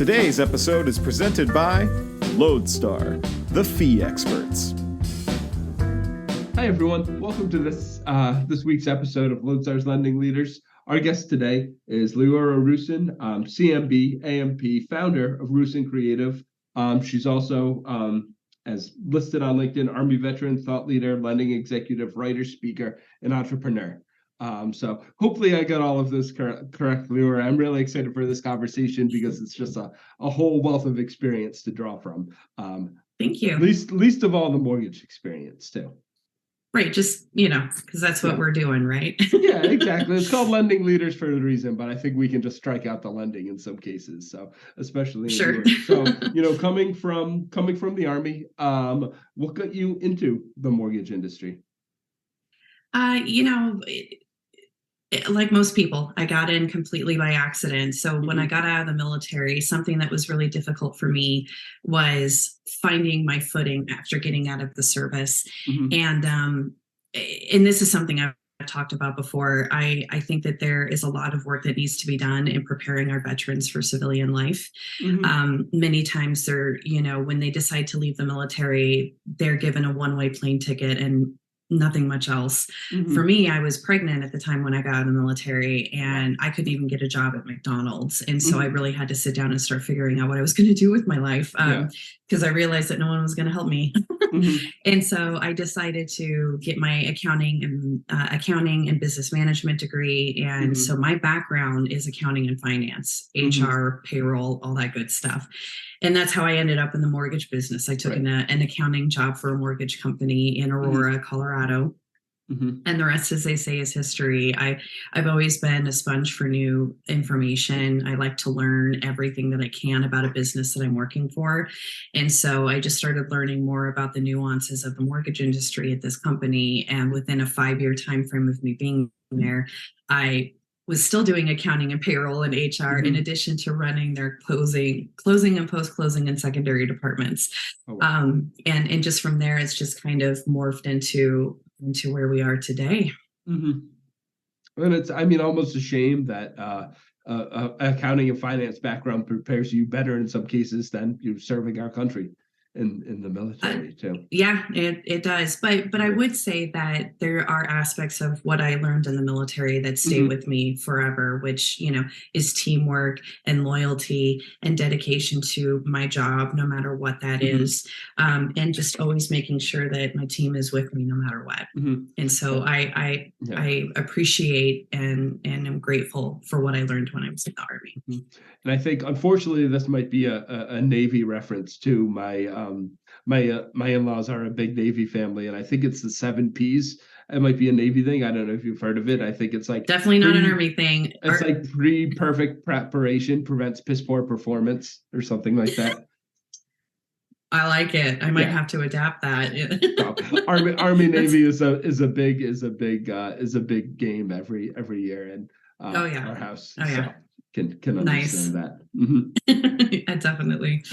Today's episode is presented by Lodestar, the fee experts. Hi, everyone. Welcome to this week's episode of Lodestar's Lending Leaders. Our guest today is Leora Ruzin, CMB, AMP, founder of Ruzin Creative. She's also, as listed on LinkedIn, Army veteran, thought leader, lending executive, writer, speaker, and entrepreneur. So hopefully I got all of this correct, Leora. I'm really excited for this conversation because it's just a whole wealth of experience to draw from. Thank you. Least of all the mortgage experience too. Right, just, because that's what we're doing, right? Yeah, exactly. It's called Lending Leaders for a reason, but I think we can just strike out the lending in some cases. So especially sure. So, coming from the Army, what got you into the mortgage industry? Like most people, I got in completely by accident. So when I got out of the military, something that was really difficult for me was finding my footing after getting out of the service. And this is something I've talked about before. I think that there is a lot of work that needs to be done in preparing our veterans for civilian life. Many times they're, when they decide to leave the military, they're given a one-way plane ticket and nothing much else. For me, I was pregnant at the time when I got out of the military, and I couldn't even get a job at McDonald's. And so I really had to sit down and start figuring out what I was going to do with my life, because I realized that no one was going to help me. And so I decided to get my accounting and business management degree. And so my background is accounting and finance, HR, payroll, all that good stuff. And that's how I ended up in the mortgage business. I took an accounting job for a mortgage company in Aurora, Colorado. And the rest, as they say, is history. I've always been a sponge for new information. I like to learn everything that I can about a business that I'm working for. And so I just started learning more about the nuances of the mortgage industry at this company. And within a 5-year time frame of me being there, I was still doing accounting and payroll and HR in addition to running their closing and post-closing and secondary departments. And just from there, it's just kind of morphed into where we are today. And it's, almost a shame that accounting and finance background prepares you better in some cases than you serving our country in the military too. Yeah, it does. But I would say that there are aspects of what I learned in the military that stay with me forever, which, is teamwork and loyalty and dedication to my job, no matter what that is. And just always making sure that my team is with me no matter what. And so I appreciate and am grateful for what I learned when I was in the Army. And I think, unfortunately, this might be a Navy reference too. My in-laws are a big Navy family, and I think it's the 7 Ps. It might be a Navy thing. I don't know if you've heard of it. I think it's like definitely not an Army thing. It's like pre-perfect preparation prevents piss poor performance or something like that. I like it. I might have to adapt that. Army Navy is a big game every year in our house. So can understand that. Definitely.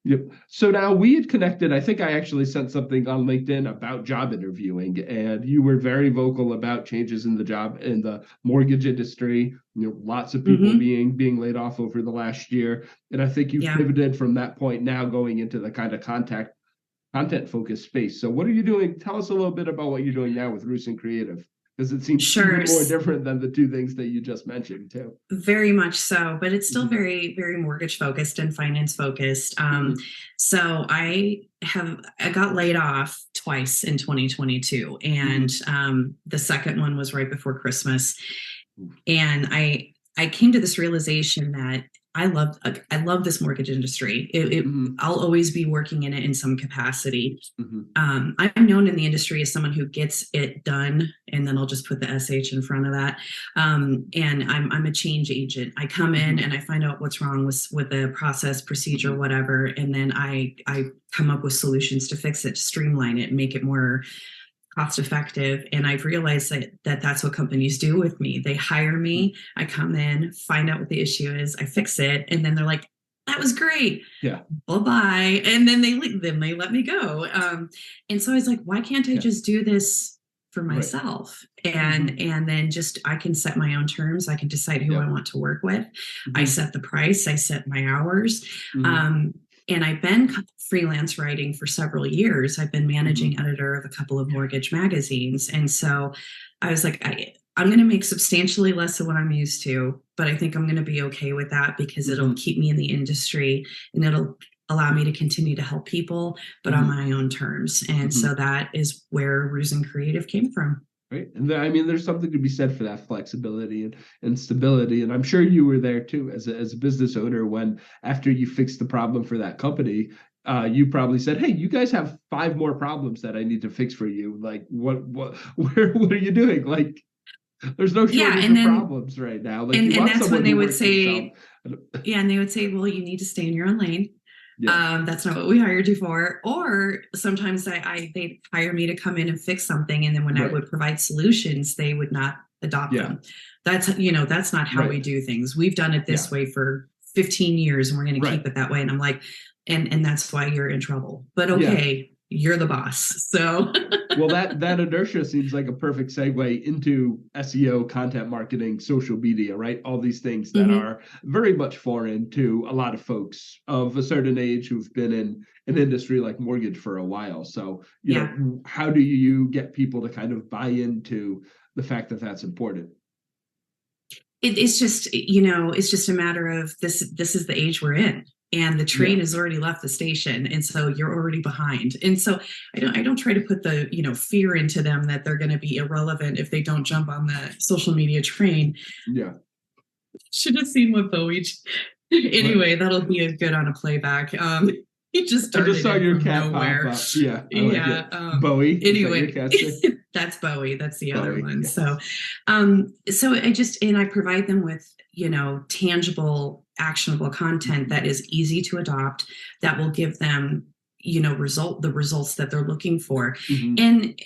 Yep. So now we had connected. I think I actually sent something on LinkedIn about job interviewing, and you were very vocal about changes in the mortgage industry. Lots of people being laid off over the last year, and I think you've pivoted from that point now going into the kind of content focused space. So what are you doing? Tell us a little bit about what you're doing now with Ruzin Creative, because it seems more different than the two things that you just mentioned too. Very much so, but it's still very, very mortgage focused and finance focused. So I got laid off twice in 2022, and the second one was right before Christmas. And I came to this realization that I love this mortgage industry. I'll always be working in it in some capacity. I'm known in the industry as someone who gets it done, and then I'll just put the SH in front of that. And I'm a change agent. I come in and I find out what's wrong with the process, procedure, whatever, and then I come up with solutions to fix it, streamline it, make it more cost effective. And I've realized that that's what companies do with me. They hire me, I come in, find out what the issue is, I fix it, and then they're like, that was great. Yeah. Bye-bye. And then they let me go. And so I was like, why can't I just do this for Right. myself. And then just I can set my own terms. I can decide who I want to work with. I set the price, I set my hours. And I've been freelance writing for several years. I've been managing editor of a couple of mortgage magazines. And so I was like, I'm going to make substantially less of what I'm used to, but I think I'm going to be okay with that because it'll keep me in the industry and it'll allow me to continue to help people, but on my own terms. And so that is where Ruzin Creative came from. Right. And I mean, there's something to be said for that flexibility and stability. And I'm sure you were there too as a business owner when after you fixed the problem for that company, you probably said, hey, you guys have 5 more problems that I need to fix for you. Like what are you doing? Like there's no shortage of problems right now. Like and that's when they would say, and they would say, well, you need to stay in your own lane. Yeah. That's not what we hired you for. Or sometimes they'd hire me to come in and fix something. And then when I would provide solutions, they would not adopt them. That's not how we do things. We've done it this way for 15 years and we're going to keep it that way. And I'm like, and that's why you're in trouble. But okay, you're the boss. So well, that inertia seems like a perfect segue into SEO, content marketing, social media, right? All these things that are very much foreign to a lot of folks of a certain age who've been in an industry like mortgage for a while. So, you know, how do you get people to kind of buy into the fact that that's important? It's just, it's just a matter of this is the age we're in. And the train has already left the station. And so you're already behind. And so I don't try to put the, fear into them that they're going to be irrelevant if they don't jump on the social media train. Yeah. Should have seen what Bowie. Anyway, that'll be good on a playback. He just started. I just saw your cat pop up. Yeah. Like Bowie. Anyway, that's Bowie. That's the other one. Yes. So I provide them with, tangible, actionable content that is easy to adopt, that will give them, the results that they're looking for. And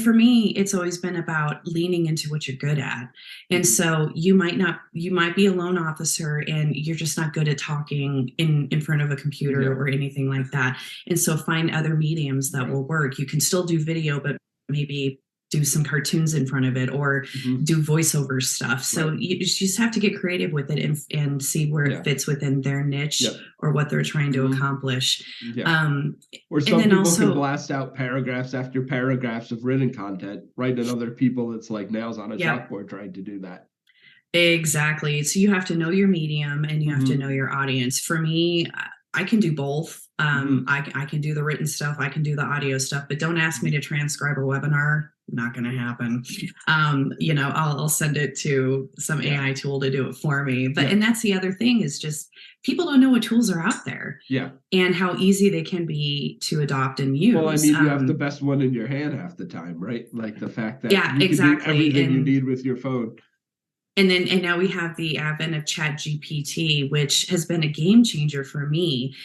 for me, it's always been about leaning into what you're good at. And so you might be a loan officer and you're just not good at talking in front of a computer or anything like that. And so find other mediums that will work. You can still do video, but maybe do some cartoons in front of it or do voiceover stuff. So you just have to get creative with it and see where it fits within their niche or what they're trying to accomplish. Or some people can blast out paragraphs after paragraphs of written content, right? And other people, it's like nails on a chalkboard trying to do that. Exactly. So you have to know your medium and you have to know your audience. For me, I can do both. I can do the written stuff. I can do the audio stuff, but don't ask me to transcribe a webinar. Not going to happen. I'll send it to some AI tool to do it for me. But and that's the other thing is just people don't know what tools are out there. And how easy they can be to adopt and use. Well, I mean, you have the best one in your hand half the time, right? Like the fact that you can do everything you need with your phone. And now we have the advent of ChatGPT, which has been a game changer for me.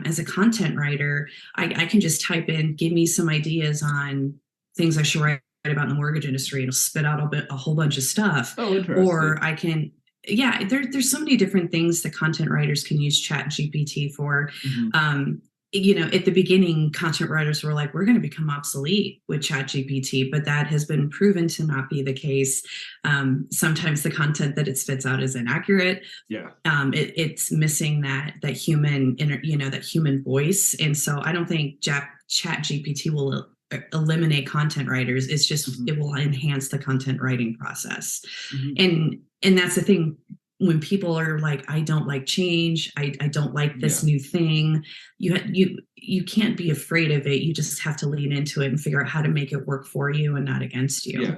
As a content writer, I can just type in, give me some ideas on things I should write about in the mortgage industry. It'll spit out a whole bunch of stuff. Oh, interesting. Or I can, there's so many different things that content writers can use ChatGPT for. At the beginning, content writers were like, we're going to become obsolete with ChatGPT, but that has been proven to not be the case. Sometimes the content that it spits out is inaccurate. It's missing that human, that human voice. And so I don't think ChatGPT will eliminate content writers. It's just it will enhance the content writing process. And that's the thing. When people are like, I don't like change, I don't like this new thing, you can't be afraid of it. You just have to lean into it and figure out how to make it work for you and not against you.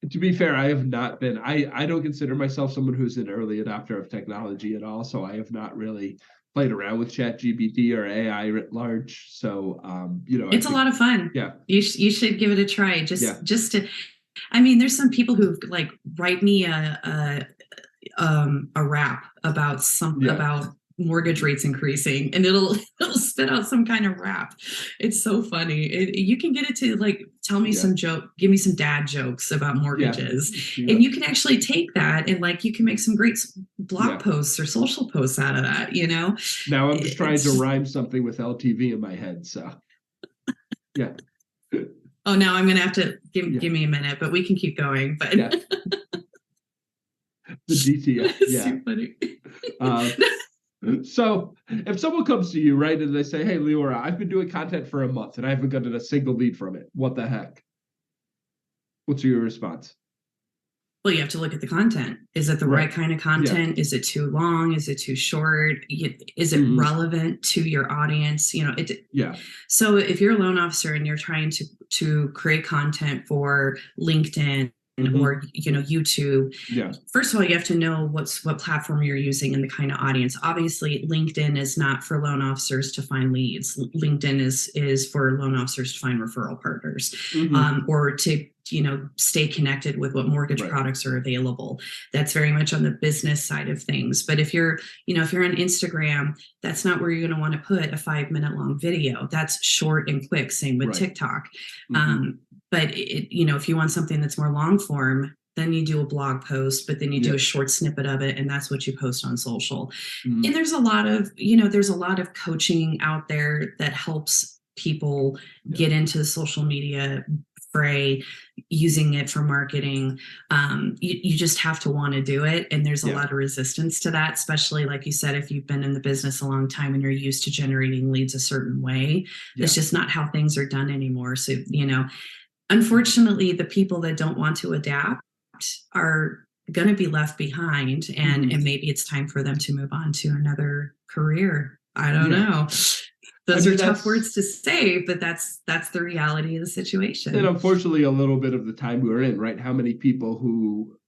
To be fair, I have not been, I don't consider myself someone who's an early adopter of technology at all. So I have not really played around with ChatGPT or AI writ large. So, it's a lot of fun. You should give it a try. Just to, I mean, there's some people who like write me a rap about about mortgage rates increasing, and it'll spit out some kind of rap. It's so funny. You can get it to like tell me give me some dad jokes about mortgages, and you can actually take that and like you can make some great blog posts or social posts out of that. Now I'm just trying to rhyme something with LTV in my head. So Oh, now I'm going to have to give me a minute, but we can keep going. But Yeah. The DTF. Yeah. So funny. So if someone comes to you, right, and they say, hey, Leora, I've been doing content for a month and I haven't gotten a single lead from it. What the heck? What's your response? Well, you have to look at the content. Is it the right kind of content? Yeah. Is it too long? Is it too short? Is it relevant to your audience? Yeah. So if you're a loan officer and you're trying to create content for LinkedIn or YouTube, first of all, you have to know what platform you're using and the kind of audience. Obviously, LinkedIn is not for loan officers to find leads. LinkedIn is for loan officers to find referral partners, or to stay connected with what mortgage products are available. That's very much on the business side of things. But if you're on Instagram, that's not where you're going to want to put a 5-minute long video. That's short and quick. Same with TikTok. But if you want something that's more long form, then you do a blog post, but then you do a short snippet of it, and that's what you post on social. And there's a lot of coaching out there that helps people get into the social media fray, using it for marketing. You just have to want to do it, and there's a lot of resistance to that, especially like you said, if you've been in the business a long time and you're used to generating leads a certain way. It's just not how things are done anymore. So unfortunately, the people that don't want to adapt are going to be left behind, and maybe it's time for them to move on to another career. I don't know. Those are tough words to say, but that's the reality of the situation. And unfortunately, a little bit of the time we're in, right? How many people who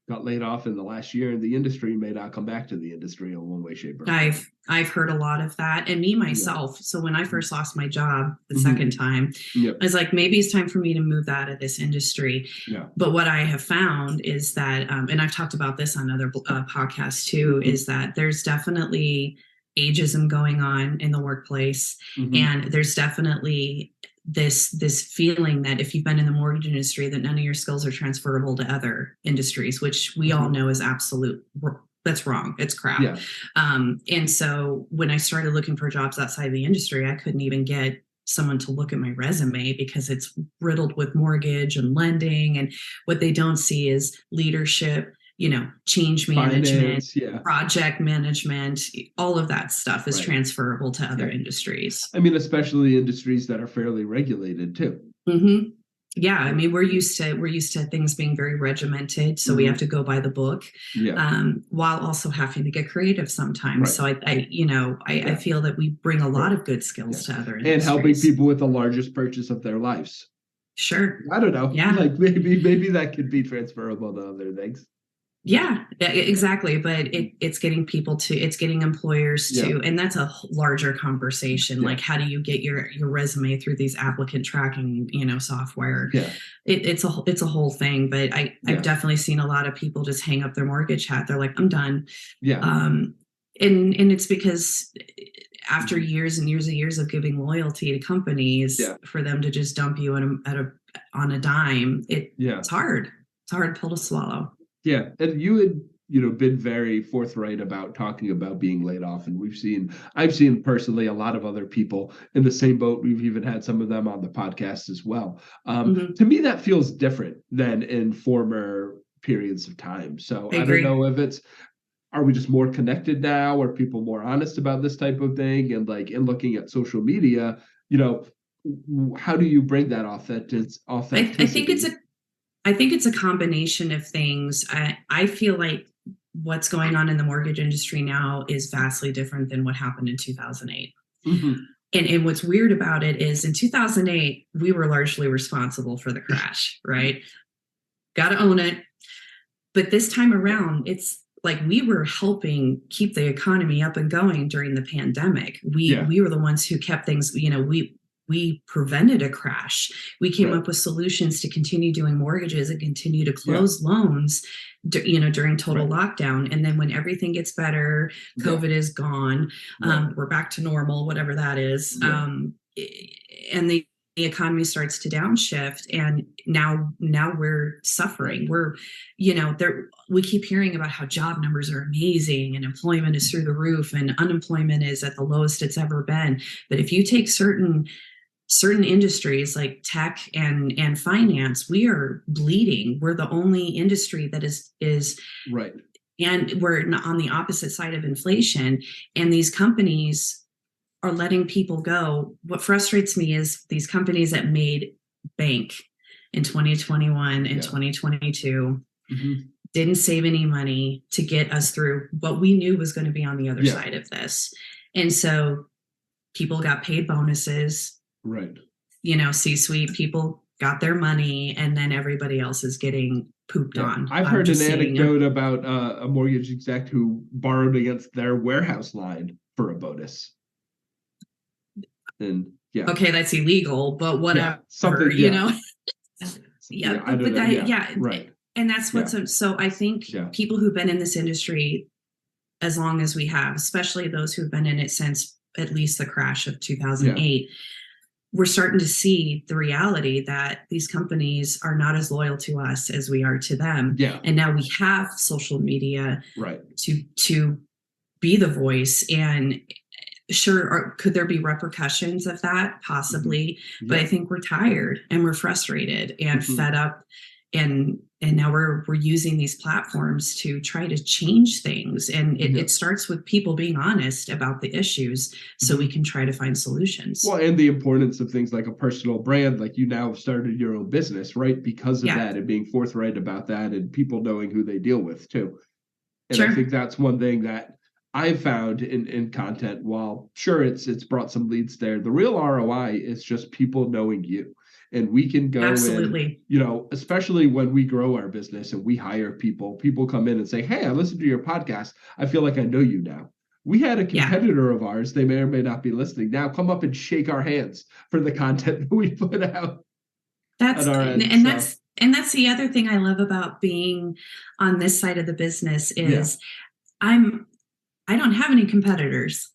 got laid off in the last year in the industry may not come back to the industry in one way, shape, or form. I've heard a lot of that, and me myself. So when I first lost my job the second time, I was like, maybe it's time for me to move out of this industry. But what I have found is that, and I've talked about this on other podcasts too, is that there's definitely ageism going on in the workplace, and there's definitely this feeling that if you've been in the mortgage industry, that none of your skills are transferable to other industries, which we all know is that's wrong. It's crap. And so when I started looking for jobs outside the industry, I couldn't even get someone to look at my resume because it's riddled with mortgage and lending, and what they don't see is leadership, change management, project management, all of that stuff is transferable to other industries. I mean, especially industries that are fairly regulated too. Yeah, I mean, we're used to things being very regimented, so we have to go by the book, while also having to get creative sometimes. So I feel that we bring a lot of good skills to other industries. And helping people with the largest purchase of their lives. Sure. I don't know. Yeah. Like maybe that could be transferable to other things. Yeah, exactly. But it's getting it's getting employers to, and that's a larger conversation. Like, how do you get your resume through these applicant tracking, software? It's a whole thing. But I've definitely seen a lot of people just hang up their mortgage hat. They're like, I'm done. And it's because after years and years of giving loyalty to companies, for them to just dump you on a dime, it's hard. It's a hard pill to swallow. Yeah, and you had, been very forthright about talking about being laid off, and I've seen personally a lot of other people in the same boat. We've even had some of them on the podcast as well. To me, that feels different than in former periods of time. So I don't know if are we just more connected now? Are people more honest about this type of thing? And like in looking at social media, how do you bring that authenticity? I think it's a combination of things. I feel like what's going on in the mortgage industry now is vastly different than what happened in 2008. And what's weird about it is in 2008, we were largely responsible for the crash, right? Got to own it. But this time around, it's like we were helping keep the economy up and going during the pandemic. We were the ones who kept things, we prevented a crash. We came up with solutions to continue doing mortgages and continue to close loans, during total lockdown. And then when everything gets better, COVID is gone, we're back to normal, whatever that is. And the economy starts to downshift, and now we're suffering. We're, we keep hearing about how job numbers are amazing and employment is through the roof and unemployment is at the lowest it's ever been. But if you take certain certain industries like tech and finance, we are bleeding. We're the only industry that is right. And we're on the opposite side of inflation. And these companies are letting people go. What frustrates me is these companies that made bank in 2021 and 2022 didn't save any money to get us through what we knew was going to be on the other side of this. And so people got paid bonuses. Right. C-suite people got their money, and then everybody else is getting pooped on. I've heard an anecdote about a mortgage exec who borrowed against their warehouse line for a bonus. And okay, that's illegal, but whatever. Something, right. And that's what's so I think people who've been in this industry as long as we have, especially those who've been in it since at least the crash of 2008, we're starting to see the reality that these companies are not as loyal to us as we are to them. And now we have social media to be the voice. And sure, could there be repercussions of that? Possibly. But I think we're tired and we're frustrated and fed up. And now we're using these platforms to try to change things. And it starts with people being honest about the issues so we can try to find solutions. Well, and the importance of things like a personal brand, like you now started your own business, right? Because of that and being forthright about that and people knowing who they deal with too. And I think that's one thing that I've found in content. While sure, it's brought some leads there, the real ROI is just people knowing you. And we can go in, especially when we grow our business and we hire people come in and say, hey, I listened to your podcast. I feel like I know you now. We had a competitor of ours, they may or may not be listening now, come up and shake our hands for the content that we put out. That's the other thing I love about being on this side of the business is I don't have any competitors.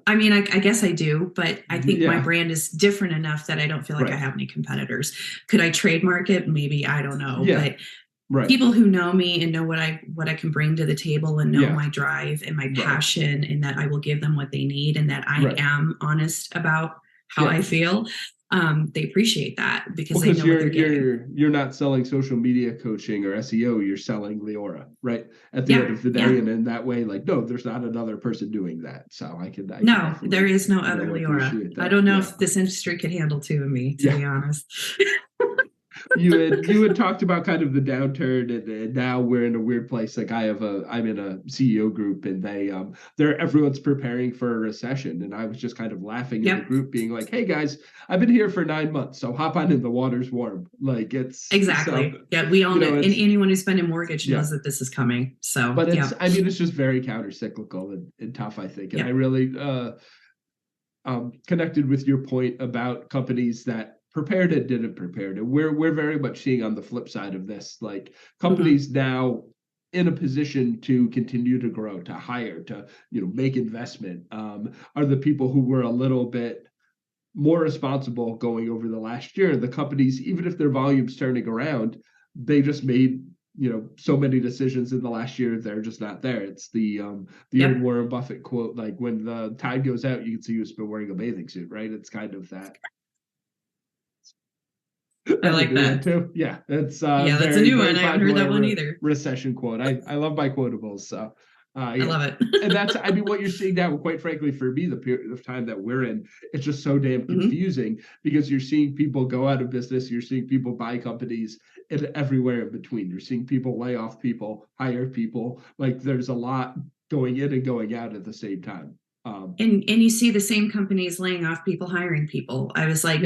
I mean, I guess I do, but I think my brand is different enough that I don't feel like I have any competitors. Could I trademark it? Maybe, I don't know. But people who know me and know what I can bring to the table and know my drive and my passion and that I will give them what they need and that I am honest about how I feel. They appreciate that because they know what they're getting. You're not selling social media coaching or SEO. You're selling Leora, right? At the end of the day, and in that way, like, no, there's not another person doing that. So I can there is no other Leora. I don't know if this industry could handle two of me, to be honest. You had talked about kind of the downturn, and now we're in a weird place. Like I'm in a CEO group, and everyone's preparing for a recession, and I was just kind of laughing in the group, being like, "Hey guys, I've been here for 9 months, so hop on in. The water's warm." Like it's exactly. We all know, and anyone who's been in mortgage knows that this is coming. So, but it's just very counter-cyclical and tough, I think, and I really connected with your point about companies that prepared and didn't prepare. And we're very much seeing on the flip side of this, like companies now in a position to continue to grow, to hire, to make investment, are the people who were a little bit more responsible going over the last year. The companies, even if their volume's turning around, they just made so many decisions in the last year, they're just not there. It's the old Warren Buffett quote, like, when the tide goes out, you can see who's been wearing a bathing suit, right? It's kind of that. I like that too. Yeah, that's that's a new one. I haven't heard that one either. Recession quote. I love my quotables. So I love it. And that's, what you're seeing now, quite frankly, for me, the period of time that we're in, it's just so damn confusing because you're seeing people go out of business. You're seeing people buy companies and everywhere in between. You're seeing people lay off people, hire people. Like there's a lot going in and going out at the same time. And you see the same companies laying off people, hiring people. I was like,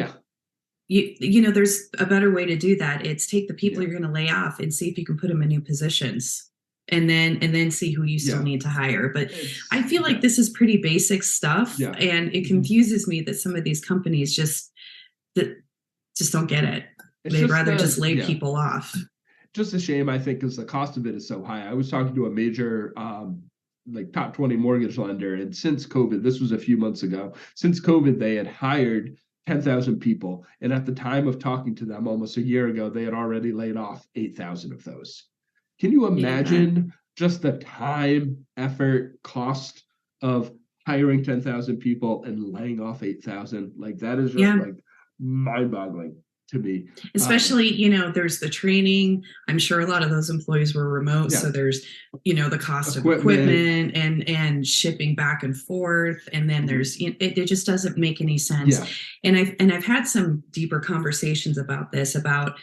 there's a better way to do that. It's take the people you're going to lay off and see if you can put them in new positions and then see who you still need to hire. But I feel like this is pretty basic stuff. And it confuses me that some of these companies just don't get it. They'd rather just lay people off. Just a shame, I think, because the cost of it is so high. I was talking to a major top 20 mortgage lender, and since COVID, this was a few months ago, since COVID, they had hired 10,000 people. And at the time of talking to them almost a year ago, they had already laid off 8,000 of those. Can you imagine just the time, effort, cost of hiring 10,000 people and laying off 8,000? Like that is just like mind-boggling to me. Especially, there's the training. I'm sure a lot of those employees were remote. Yeah. So there's, the cost of equipment and shipping back and forth. And then there's, it just doesn't make any sense. Yeah. And I've had some deeper conversations about this, about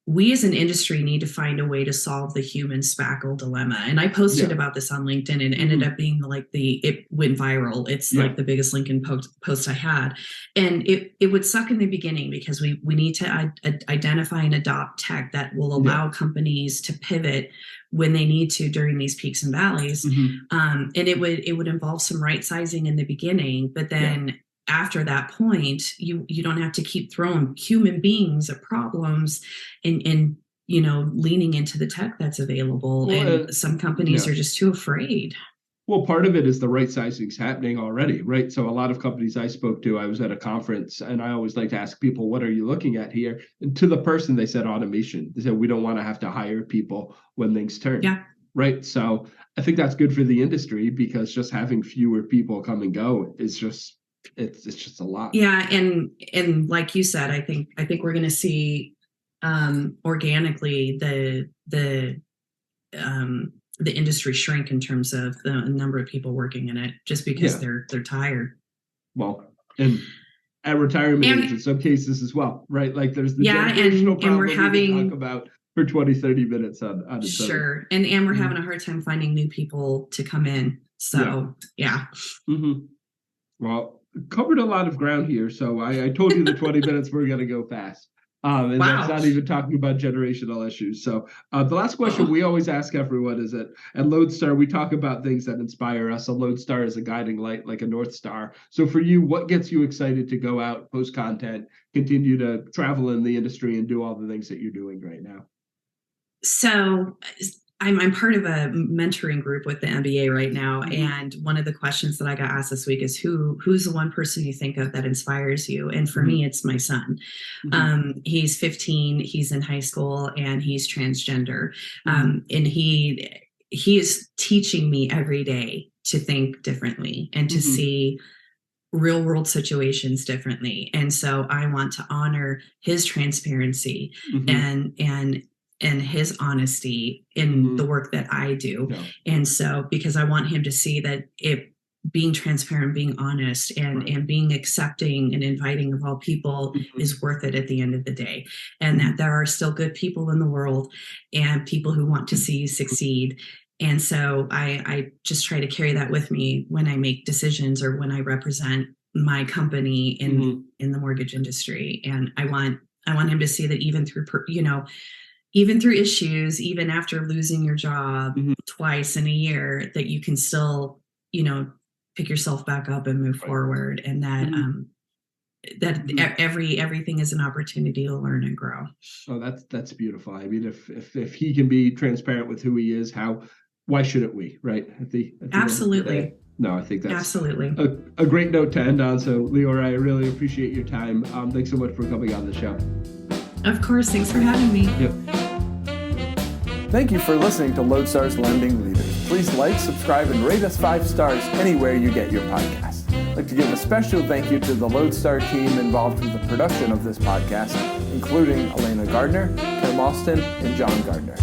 we as an industry need to find a way to solve the human spackle dilemma. And I posted about this on LinkedIn, and it ended up being it went viral. It's like the biggest LinkedIn post I had. And it would suck in the beginning, because we need to identify and adopt tech that will allow companies to pivot when they need to during these peaks and valleys. And it would involve some right sizing in the beginning, but then after that point, you don't have to keep throwing human beings at problems and leaning into the tech that's available. And some companies are just too afraid. Well, part of it is the right sizing is happening already, right? So a lot of companies I spoke to, I was at a conference, and I always like to ask people, what are you looking at here? And to the person, they said automation. They said, we don't want to have to hire people when things turn. Yeah. Right. So I think that's good for the industry, because just having fewer people come and go is just, it's just a lot. Yeah. And like you said, I think we're going to see organically the industry shrink in terms of the number of people working in it, just because they're tired. Well, and at retirement age in some cases as well, right? Like there's the generational problem we're having we talk about for 20-30 minutes on its sure own. And we're having a hard time finding new people to come in. So Well, covered a lot of ground here. So I told you the 20 minutes we're going to go fast. And that's not even talking about generational issues. So the last question we always ask everyone is at Lodestar, we talk about things that inspire us. A Lodestar is a guiding light, like a North Star. So for you, what gets you excited to go out, post content, continue to travel in the industry, and do all the things that you're doing right now? So I'm part of a mentoring group with the MBA right now. And one of the questions that I got asked this week is who's the one person you think of that inspires you? And for me, it's my son. He's 15, he's in high school, and he's transgender. And he is teaching me every day to think differently and to see real world situations differently. And so I want to honor his transparency and his honesty in the work that I do. And so, because I want him to see that being transparent, being honest, and being accepting and inviting of all people is worth it at the end of the day. And that there are still good people in the world and people who want to see you succeed. And so I just try to carry that with me when I make decisions or when I represent my company in the mortgage industry. And I want him to see that even through issues, even after losing your job twice in a year, that you can still, pick yourself back up and move forward. And that everything is an opportunity to learn and grow. Oh, that's beautiful. I mean, if he can be transparent with who he is, why shouldn't we, right? Absolutely. No, I think that's absolutely a great note to end on. So, Leora, I really appreciate your time. Thanks so much for coming on the show. Of course. Thanks for having me. Yep. Thank you for listening to Lodestar's Lending Leaders. Please like, subscribe, and rate us 5 stars anywhere you get your podcast. I'd like to give a special thank you to the Lodestar team involved with the production of this podcast, including Elena Gardner, Tim Austin, and John Gardner.